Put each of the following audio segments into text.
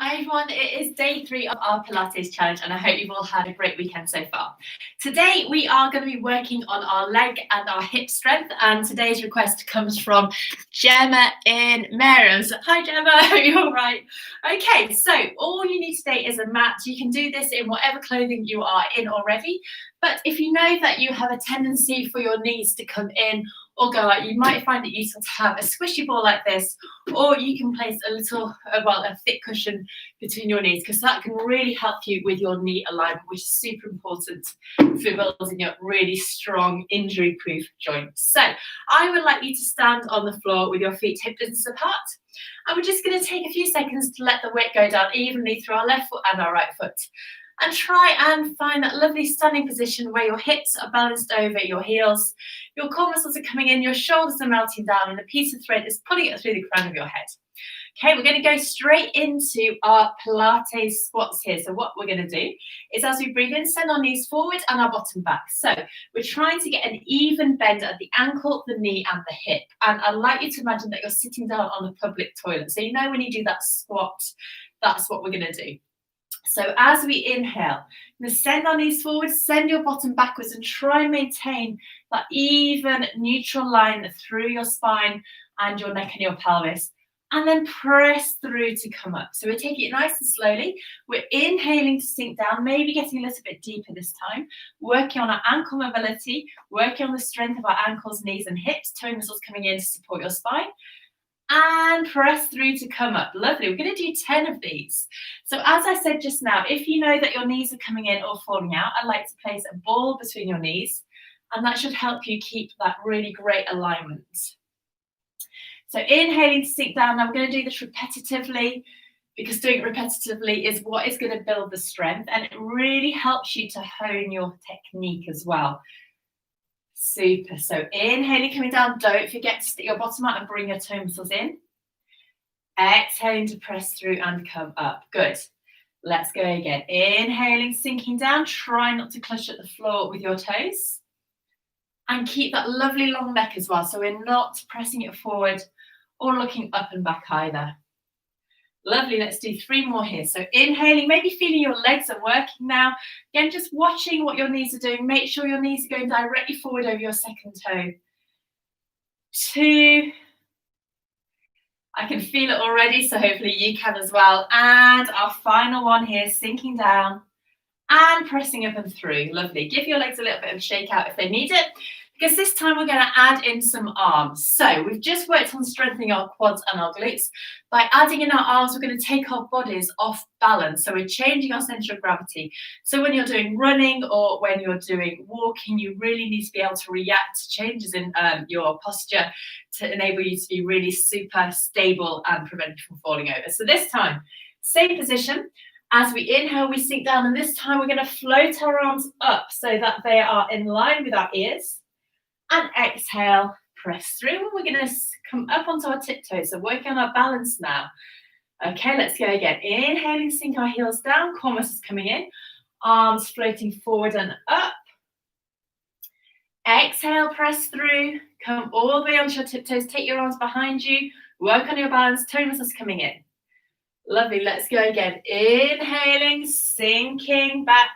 Hi everyone, it is day 3 of our Pilates challenge and I hope you've all had a great weekend so far. Today we are going to be working on our leg and our hip strength, and today's request comes from Gemma in Merriams. Hi Gemma, I hope you're all right. Okay, so all you need today is a mat. You can do this in whatever clothing you are in already, but if you know that you have a tendency for your knees to come in or go out, you might find it useful to have a squishy ball like this, or you can place a thick cushion between your knees, because that can really help you with your knee alignment, which is super important for building up really strong injury-proof joints. So I would like you to stand on the floor with your feet hip distance apart, and we're just going to take a few seconds to let the weight go down evenly through our left foot and our right foot. And try and find that lovely standing position where your hips are balanced over your heels, your core muscles are coming in, your shoulders are melting down, and a piece of thread is pulling it through the crown of your head. Okay, we're going to go straight into our Pilates squats here. So what we're going to do is, as we breathe in, send our knees forward and our bottom back. So we're trying to get an even bend at the ankle, the knee and the hip. And I'd like you to imagine that you're sitting down on a public toilet. So you know when you do that squat, that's what we're going to do. So as we inhale, we're going to send our knees forward, send your bottom backwards, and try and maintain that even neutral line through your spine and your neck and your pelvis. And then press through to come up. So we're taking it nice and slowly. We're inhaling to sink down, maybe getting a little bit deeper this time, working on our ankle mobility, working on the strength of our ankles, knees and hips, toe muscles coming in to support your spine. And press through to come up. Lovely. We're going to do 10 of these. So as I said just now, if you know that your knees are coming in or falling out, I'd like to place a ball between your knees, and that should help you keep that really great alignment. So inhaling to sink down. Now we're going to do this repetitively, because doing it repetitively is what is going to build the strength, and it really helps you to hone your technique as well. Super. So inhaling, coming down. Don't forget to stick your bottom out and bring your toe muscles in. Exhaling to press through and come up. Good. Let's go again. Inhaling, sinking down. Try not to clutch at the floor with your toes. And keep that lovely long neck as well, so we're not pressing it forward or looking up and back either. Lovely. Let's do 3 more here. So inhaling, maybe feeling your legs are working now. Again, just watching what your knees are doing. Make sure your knees are going directly forward over your second toe. 2. I can feel it already, so hopefully you can as well. And our final one here, sinking down and pressing up and through. Lovely. Give your legs a little bit of a shake out if they need it, because this time we're going to add in some arms. So we've just worked on strengthening our quads and our glutes. By adding in our arms, we're going to take our bodies off balance. So we're changing our center of gravity. So when you're doing running or when you're doing walking, you really need to be able to react to changes in your posture to enable you to be really super stable and prevent you from falling over. So this time, same position. As we inhale, we sink down, and this time we're going to float our arms up so that they are in line with our ears. And exhale, press through, and we're going to come up onto our tiptoes. So working on our balance now. Okay, let's go again. Inhaling, sink our heels down, core muscles coming in, arms floating forward and up. Exhale, press through, come all the way onto your tiptoes, take your arms behind you, work on your balance, toe muscles coming in. Lovely, let's go again. Inhaling, sinking back.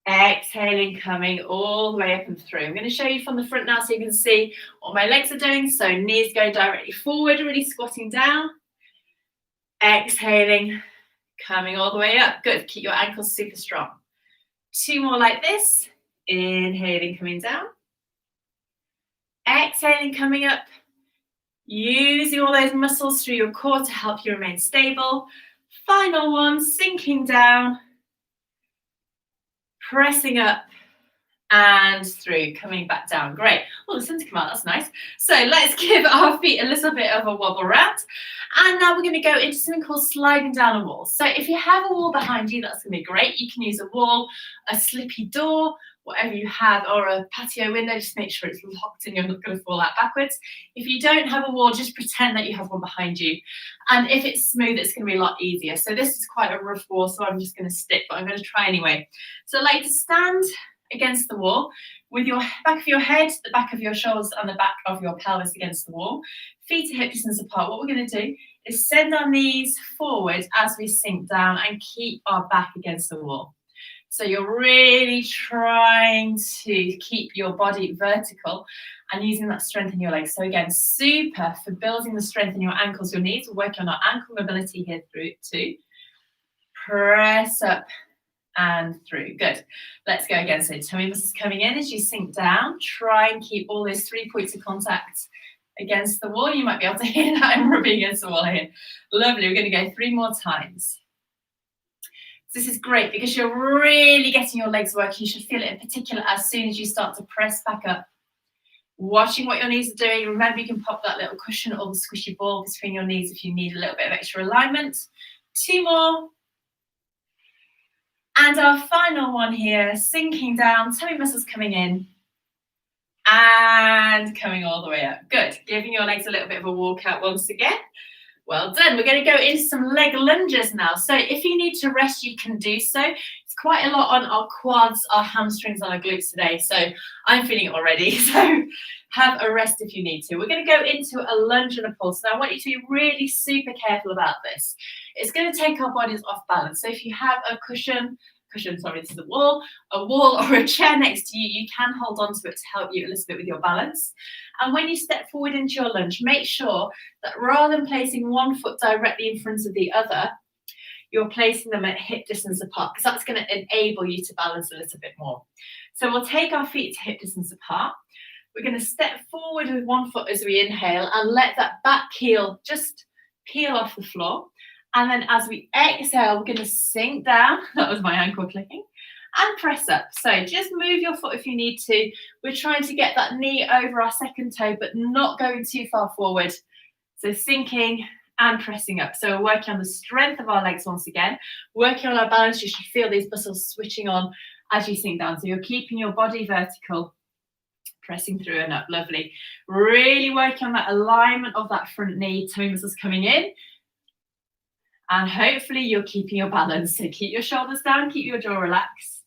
Exhaling, coming all the way up and through. I'm going to show you from the front now so you can see what my legs are doing. So knees going directly forward, really squatting down. Exhaling, coming all the way up. Good. Keep your ankles super strong. 2 more like this. Inhaling, coming down. Exhaling, coming up. Using all those muscles through your core to help you remain stable. Final one, sinking down. Pressing up and through, coming back down. Great. Oh, the sun's come out. That's nice. So let's give our feet a little bit of a wobble around. And now we're going to go into something called sliding down a wall. So if you have a wall behind you, that's going to be great. You can use a wall, a slippy door, whatever you have, or a patio window. Just make sure it's locked and you're not going to fall out backwards. If you don't have a wall, just pretend that you have one behind you. And if it's smooth, it's going to be a lot easier. So this is quite a rough wall, so I'm just going to stick, but I'm going to try anyway. So I'd like to stand against the wall with your back of your head, the back of your shoulders and the back of your pelvis against the wall. Feet are hip distance apart. What we're going to do is send our knees forward as we sink down and keep our back against the wall. So you're really trying to keep your body vertical and using that strength in your legs. So again, super for building the strength in your ankles, your knees. We're working on our ankle mobility here through too. Press up and through. Good. Let's go again. So tummy muscles coming in as you sink down. Try and keep all those 3 points of contact against the wall. You might be able to hear that I'm rubbing against the wall here. Lovely. We're going to go 3 more times. This is great because you're really getting your legs working. You should feel it in particular as soon as you start to press back up. Watching what your knees are doing. Remember, you can pop that little cushion or the squishy ball between your knees if you need a little bit of extra alignment. 2 more. And our final one here, sinking down, tummy muscles coming in and coming all the way up. Good. Giving your legs a little bit of a walk out once again. Well done. We're going to go into some leg lunges now. So if you need to rest, you can do so. It's quite a lot on our quads, our hamstrings, and our glutes today. So I'm feeling it already. So have a rest if you need to. We're going to go into a lunge and a pulse. Now I want you to be really super careful about this. It's going to take our bodies off balance. So if you have a cushion, sorry, this is a wall or a chair next to you, you can hold on to it to help you a little bit with your balance. And when you step forward into your lunge, make sure that rather than placing one foot directly in front of the other, you're placing them at hip distance apart, because that's going to enable you to balance a little bit more. So we'll take our feet to hip distance apart. We're going to step forward with one foot as we inhale and let that back heel just peel off the floor. And then as we exhale, we're going to sink down. That was my ankle clicking. And press up. So just move your foot if you need to. We're trying to get that knee over our second toe, but not going too far forward. So sinking and pressing up. So we're working on the strength of our legs once again. Working on our balance. You should feel these muscles switching on as you sink down. So you're keeping your body vertical, pressing through and up. Lovely. Really working on that alignment of that front knee. Toe muscles coming in. And hopefully you're keeping your balance. So keep your shoulders down, keep your jaw relaxed.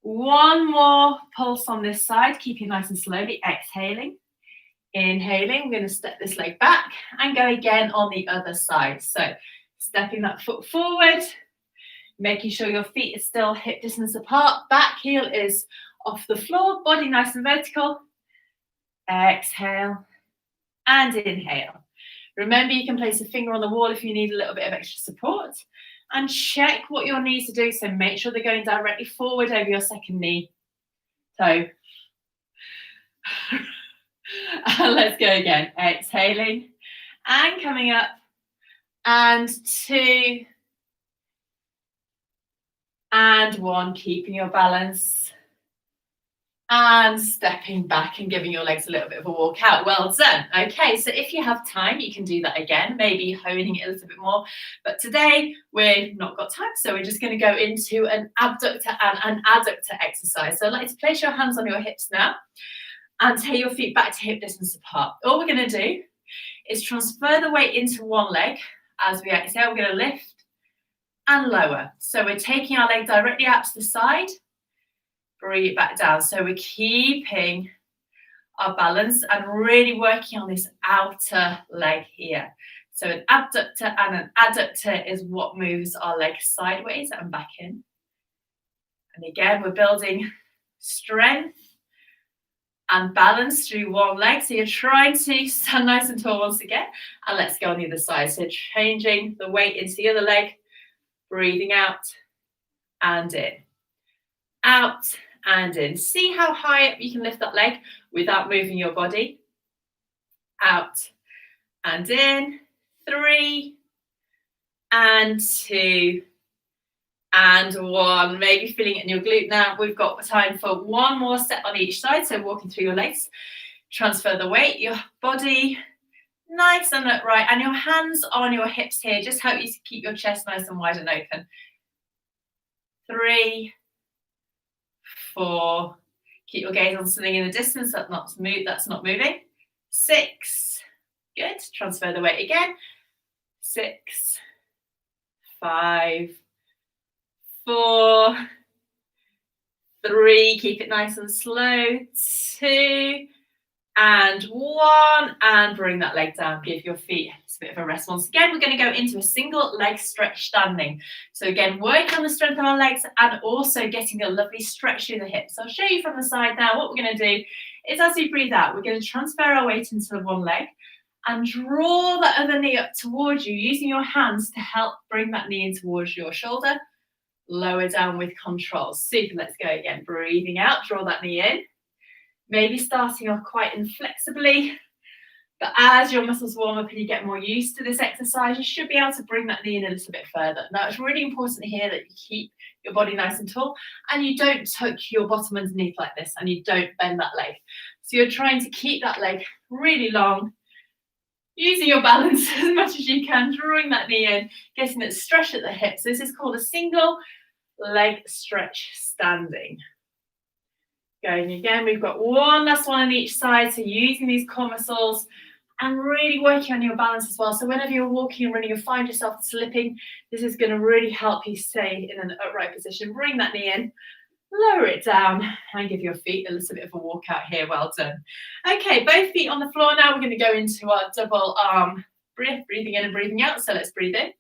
One more pulse on this side. Keep it nice and slowly. Exhaling. Inhaling. We're going to step this leg back and go again on the other side. So stepping that foot forward. Making sure your feet are still hip distance apart. Back heel is off the floor. Body nice and vertical. Exhale. And inhale. Remember, you can place a finger on the wall if you need a little bit of extra support, and check what your knees are doing. So make sure they're going directly forward over your second knee. So let's go again. Exhaling and coming up, and 2 and 1. Keeping your balance. And stepping back and giving your legs a little bit of a walk out. Well done. Okay, so if you have time, you can do that again, maybe honing it a little bit more. But today, we've not got time, so we're just going to go into an abductor and an adductor exercise. So I'd like to place your hands on your hips now and take your feet back to hip distance apart. All we're going to do is transfer the weight into one leg. As we exhale, we're going to lift and lower. So we're taking our leg directly out to the side. Bring it back down. So we're keeping our balance and really working on this outer leg here. So an abductor and an adductor is what moves our leg sideways and back in. And again, we're building strength and balance through one leg. So you're trying to stand nice and tall once again. And let's go on the other side. So changing the weight into the other leg, breathing out and in. Out and in. See how high up you can lift that leg without moving your body. Out and in. 3 and 2 and 1. Maybe feeling it in your glute now. We've got time for one more set on each side. So walking through your legs. Transfer the weight, your body nice and upright, and your hands on your hips here. Just help you to keep your chest nice and wide and open. 3, 4. Keep your gaze on something in the distance that's not moving. 6. Good. Transfer the weight again. 6, 5, 4, 3. Keep it nice and slow. 2 and 1, and bring that leg down. Give your feet a bit of a rest. Once again, we're going to go into a single leg stretch standing. So again, working on the strength of our legs and also getting a lovely stretch through the hips. I'll show you from the side now. What we're going to do is, as we breathe out, we're going to transfer our weight into the one leg and draw that other knee up towards you, using your hands to help bring that knee in towards your shoulder. Lower down with control. Super. Let's go again. Breathing out, draw that knee in. Maybe starting off quite inflexibly, but as your muscles warm up and you get more used to this exercise, you should be able to bring that knee in a little bit further. Now, it's really important here that you keep your body nice and tall and you don't tuck your bottom underneath like this and you don't bend that leg. So you're trying to keep that leg really long, using your balance as much as you can, drawing that knee in, getting that stretch at the hips. This is called a single leg stretch standing. Going again, we've got one last one on each side, so using these core muscles and really working on your balance as well. So whenever you're walking and running, you'll find yourself slipping. This is going to really help you stay in an upright position. Bring that knee in, lower it down, and give your feet a little bit of a walk out here. Well done. Okay, both feet on the floor now. We're going to go into our double arm breath, breathing in and breathing out. So let's breathe in.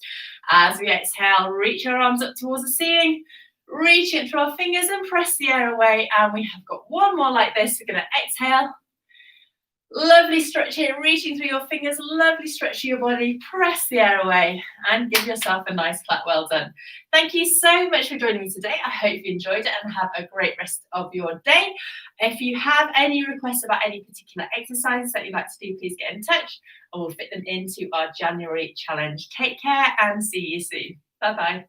As we exhale, reach our arms up towards the ceiling. Reach it through our fingers and press the air away. And we have got one more like this. We're going to exhale. Lovely stretch here, reaching through your fingers, lovely stretch through your body, press the air away and give yourself a nice clap. Well done. Thank you so much for joining me today. I hope you enjoyed it and have a great rest of your day. If you have any requests about any particular exercises that you'd like to do, please get in touch and we'll fit them into our January challenge. Take care and see you soon. Bye-bye.